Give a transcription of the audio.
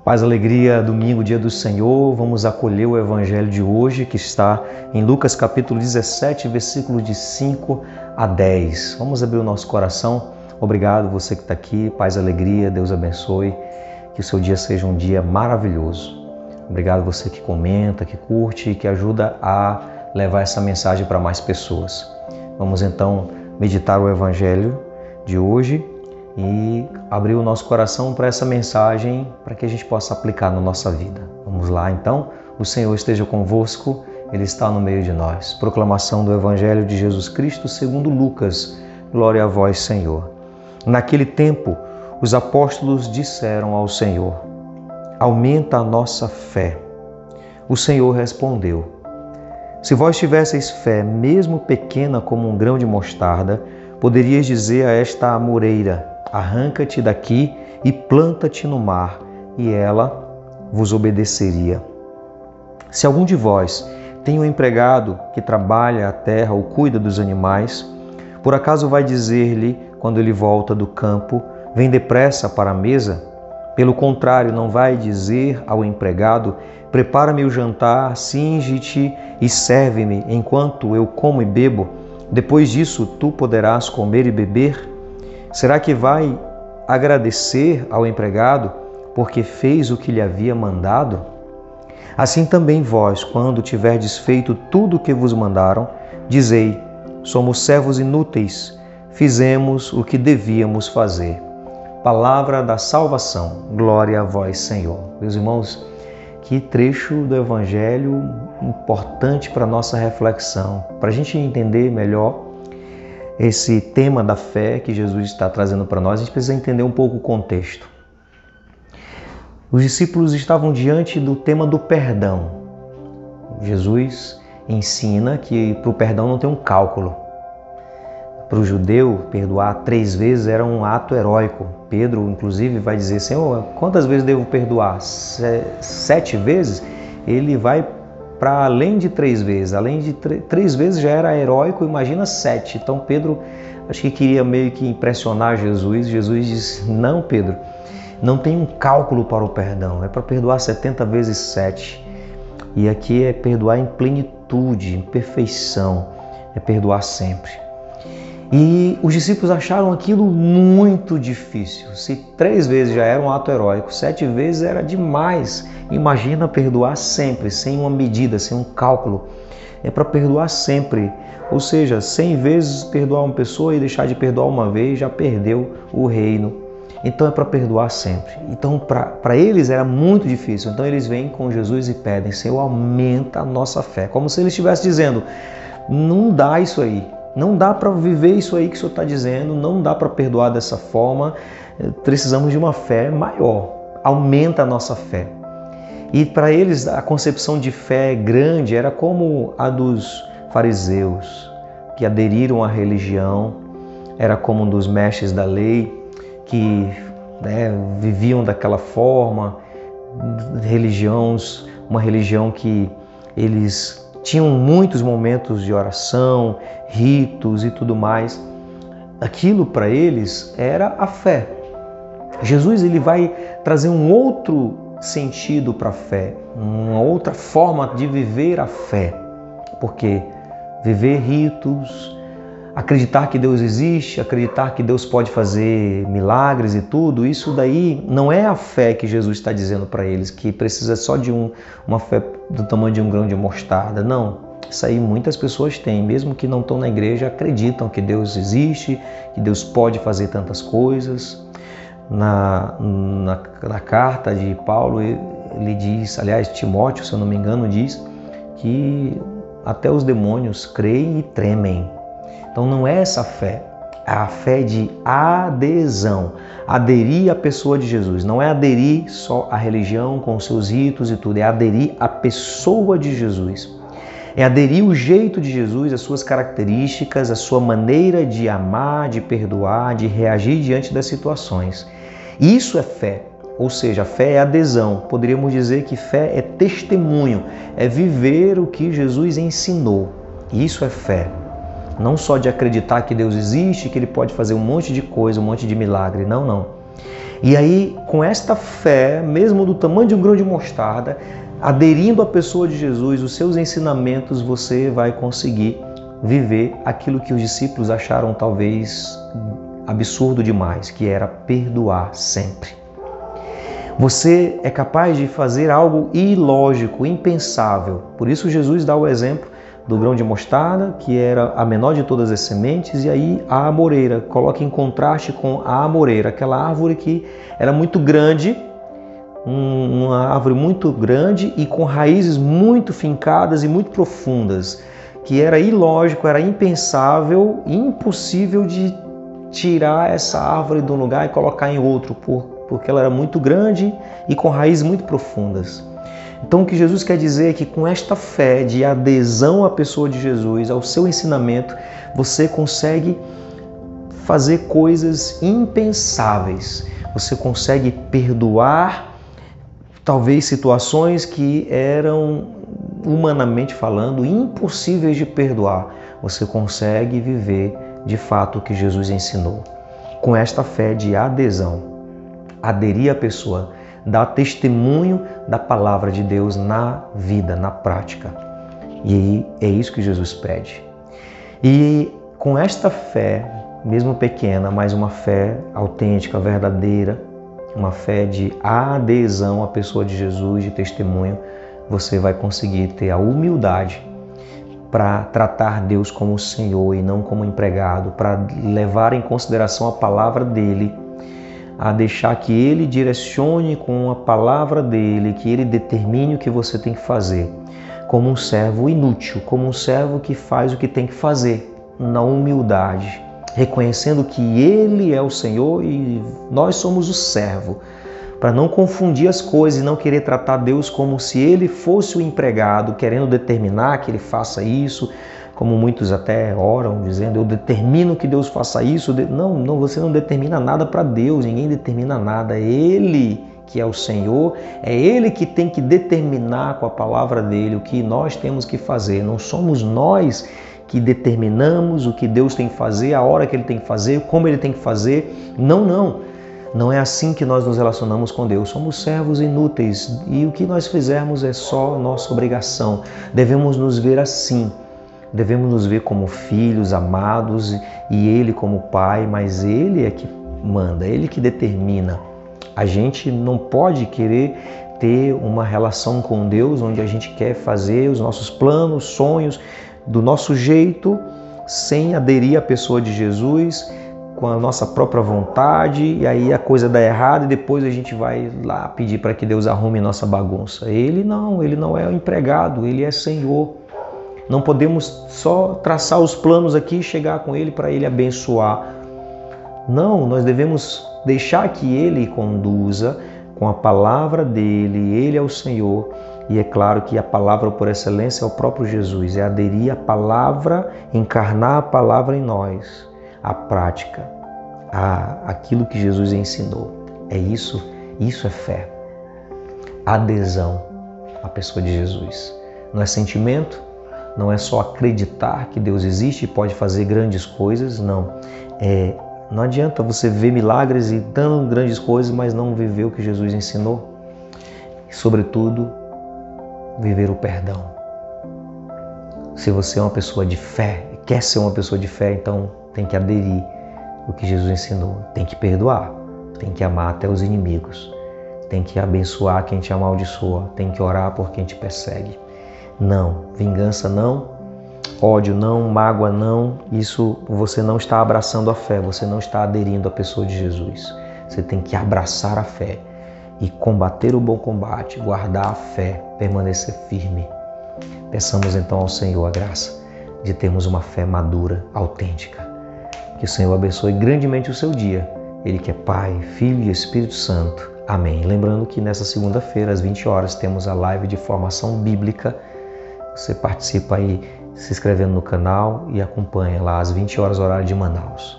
Paz, alegria, domingo, dia do Senhor. Vamos acolher o evangelho de hoje, que está em Lucas capítulo 17, versículos de 5 a 10. Vamos abrir o nosso coração. Obrigado você que está aqui. Paz, alegria, Deus abençoe. Que o seu dia seja um dia maravilhoso. Obrigado você que comenta, que curte e que ajuda a levar essa mensagem para mais pessoas. Vamos então meditar o evangelho de hoje e abrir o nosso coração para essa mensagem, para que a gente possa aplicar na nossa vida. Vamos lá então, o Senhor esteja convosco, Ele está no meio de nós. Proclamação do Evangelho de Jesus Cristo segundo Lucas. Glória a vós, Senhor. Naquele tempo, os apóstolos disseram ao Senhor: aumenta a nossa fé. O Senhor respondeu: se vós tivesseis fé, mesmo pequena como um grão de mostarda, poderias dizer a esta amoreira: arranca-te daqui e planta-te no mar, e ela vos obedeceria. Se algum de vós tem um empregado que trabalha a terra ou cuida dos animais, por acaso vai dizer-lhe, quando ele volta do campo, vem depressa para a mesa? Pelo contrário, não vai dizer ao empregado: prepara-me o jantar, cinge-te e serve-me enquanto eu como e bebo. Depois disso, tu poderás comer e beber? Será que vai agradecer ao empregado porque fez o que lhe havia mandado? Assim também vós, quando tiverdes feito tudo o que vos mandaram, dizei: somos servos inúteis, fizemos o que devíamos fazer. Palavra da salvação. Glória a vós, Senhor. Meus irmãos, que trecho do Evangelho importante para a nossa reflexão, para a gente entender melhor esse tema da fé que Jesus está trazendo para nós. A gente precisa entender um pouco o contexto. Os discípulos estavam diante do tema do perdão. Jesus ensina que para o perdão não tem um cálculo. Para o judeu, perdoar 3 vezes era um ato heróico. Pedro, inclusive, vai dizer: Senhor, quantas vezes devo perdoar? 7 vezes? Ele vai para além de 3 vezes. Além de 3 vezes já era heróico, imagina 7. Então Pedro, acho que queria meio que impressionar Jesus. Jesus disse: não, Pedro, não tem um cálculo para o perdão. É para perdoar 70 vezes 7. E aqui é perdoar em plenitude, em perfeição. É perdoar sempre. E os discípulos acharam aquilo muito difícil. Se 3 vezes já era um ato heróico, 7 vezes era demais. Imagina perdoar sempre, sem uma medida, sem um cálculo. É para perdoar sempre. Ou seja, 100 vezes perdoar uma pessoa e deixar de perdoar uma vez, já perdeu o reino. Então é para perdoar sempre. Então para eles era muito difícil. Então eles vêm com Jesus e pedem: Senhor, aumenta a nossa fé. Como se ele estivesse dizendo: não dá isso aí. Não dá para viver isso aí que o Senhor está dizendo, não dá para perdoar dessa forma, precisamos de uma fé maior, aumenta a nossa fé. E para eles a concepção de fé grande era como a dos fariseus, que aderiram à religião, era como um dos mestres da lei, que viviam daquela forma, uma religião que eles tinham muitos momentos de oração, ritos e tudo mais. Aquilo para eles era a fé. Jesus ele vai trazer um outro sentido para a fé, uma outra forma de viver a fé. Porque viver ritos, acreditar que Deus existe, acreditar que Deus pode fazer milagres e tudo, isso daí não é a fé que Jesus está dizendo para eles, que precisa só de uma fé do tamanho de um grão de mostarda. Não, isso aí muitas pessoas têm, mesmo que não estão na igreja, acreditam que Deus existe, que Deus pode fazer tantas coisas. Na carta de Paulo, ele diz, aliás, Timóteo, se eu não me engano, diz que até os demônios creem e tremem. Então não é essa fé, é a fé de adesão, aderir à pessoa de Jesus. Não é aderir só à religião com seus ritos e tudo, é aderir à pessoa de Jesus. É aderir o jeito de Jesus, as suas características, a sua maneira de amar, de perdoar, de reagir diante das situações. Isso é fé, ou seja, a fé é adesão. Poderíamos dizer que fé é testemunho, é viver o que Jesus ensinou. Isso é fé. Não só de acreditar que Deus existe, que Ele pode fazer um monte de coisa, um monte de milagre. Não, não. E aí, com esta fé, mesmo do tamanho de um grão de mostarda, aderindo à pessoa de Jesus, os seus ensinamentos, você vai conseguir viver aquilo que os discípulos acharam talvez absurdo demais, que era perdoar sempre. Você é capaz de fazer algo ilógico, impensável. Por isso Jesus dá o exemplo do grão de mostarda, que era a menor de todas as sementes, e aí a amoreira, coloca em contraste com a amoreira, aquela árvore que era muito grande, uma árvore muito grande e com raízes muito fincadas e muito profundas, que era ilógico, era impensável, impossível de tirar essa árvore de um lugar e colocar em outro, porque ela era muito grande e com raízes muito profundas. Então o que Jesus quer dizer é que com esta fé de adesão à pessoa de Jesus, ao seu ensinamento, você consegue fazer coisas impensáveis. Você consegue perdoar talvez situações que eram, humanamente falando, impossíveis de perdoar. Você consegue viver de fato o que Jesus ensinou. Com esta fé de adesão, aderir à pessoa, dar testemunho da palavra de Deus na vida, na prática. E é isso que Jesus pede. E com esta fé, mesmo pequena, mas uma fé autêntica, verdadeira, uma fé de adesão à pessoa de Jesus, de testemunho, você vai conseguir ter a humildade para tratar Deus como Senhor e não como empregado, para levar em consideração a palavra dele, a deixar que Ele direcione com a palavra dele, que Ele determine o que você tem que fazer, como um servo inútil, como um servo que faz o que tem que fazer, na humildade, reconhecendo que Ele é o Senhor e nós somos o servo, para não confundir as coisas e não querer tratar Deus como se Ele fosse o empregado, querendo determinar que Ele faça isso, como muitos até oram, dizendo, eu determino que Deus faça isso. Não, você não determina nada para Deus, ninguém determina nada. É Ele que é o Senhor, é Ele que tem que determinar com a palavra dEle o que nós temos que fazer. Não somos nós que determinamos o que Deus tem que fazer, a hora que Ele tem que fazer, como Ele tem que fazer. Não. Não é assim que nós nos relacionamos com Deus. Somos servos inúteis e o que nós fizermos é só nossa obrigação. Devemos nos ver assim. Devemos nos ver como filhos amados e Ele como Pai, mas Ele é que manda, Ele que determina. A gente não pode querer ter uma relação com Deus onde a gente quer fazer os nossos planos, sonhos do nosso jeito, sem aderir à pessoa de Jesus, com a nossa própria vontade, e aí a coisa dá errado e depois a gente vai lá pedir para que Deus arrume nossa bagunça. Ele não é o empregado, Ele é Senhor. Não podemos só traçar os planos aqui e chegar com Ele para Ele abençoar. Não, nós devemos deixar que Ele conduza com a palavra dEle. Ele é o Senhor. E é claro que a palavra por excelência é o próprio Jesus. É aderir à palavra, encarnar a palavra em nós. A prática, aquilo que Jesus ensinou. É isso é fé. Adesão à pessoa de Jesus. Não é sentimento. Não é só acreditar que Deus existe e pode fazer grandes coisas, não. Não adianta você ver milagres e dando grandes coisas, mas não viver o que Jesus ensinou. E, sobretudo, viver o perdão. Se você é uma pessoa de fé, quer ser uma pessoa de fé, então tem que aderir o que Jesus ensinou. Tem que perdoar, tem que amar até os inimigos, tem que abençoar quem te amaldiçoa, tem que orar por quem te persegue. Não, vingança não, ódio não, mágoa não, isso você não está abraçando a fé, você não está aderindo à pessoa de Jesus. Você tem que abraçar a fé e combater o bom combate, guardar a fé, permanecer firme. Peçamos então ao Senhor a graça de termos uma fé madura, autêntica. Que o Senhor abençoe grandemente o seu dia. Ele que é Pai, Filho e Espírito Santo. Amém. Lembrando que nessa segunda-feira, às 20 horas, temos a live de formação bíblica. Você participa aí se inscrevendo no canal e acompanha lá às 20 horas, horário de Manaus.